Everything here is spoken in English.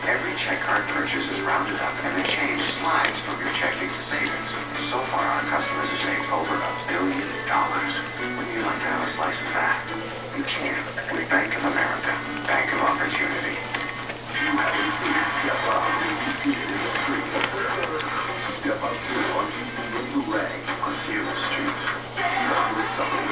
Every check card purchase is rounded up and the change slides from your checking to savings. So far, our customers have saved over $1 billion. Wouldn't you like to have a slice of that? You can with Bank of America. Bank of Opportunity. You haven't seen Step Up until you see it in the streets. Step Up 2 on DVD and Blu-ray. I'll see you in the streets. Now with something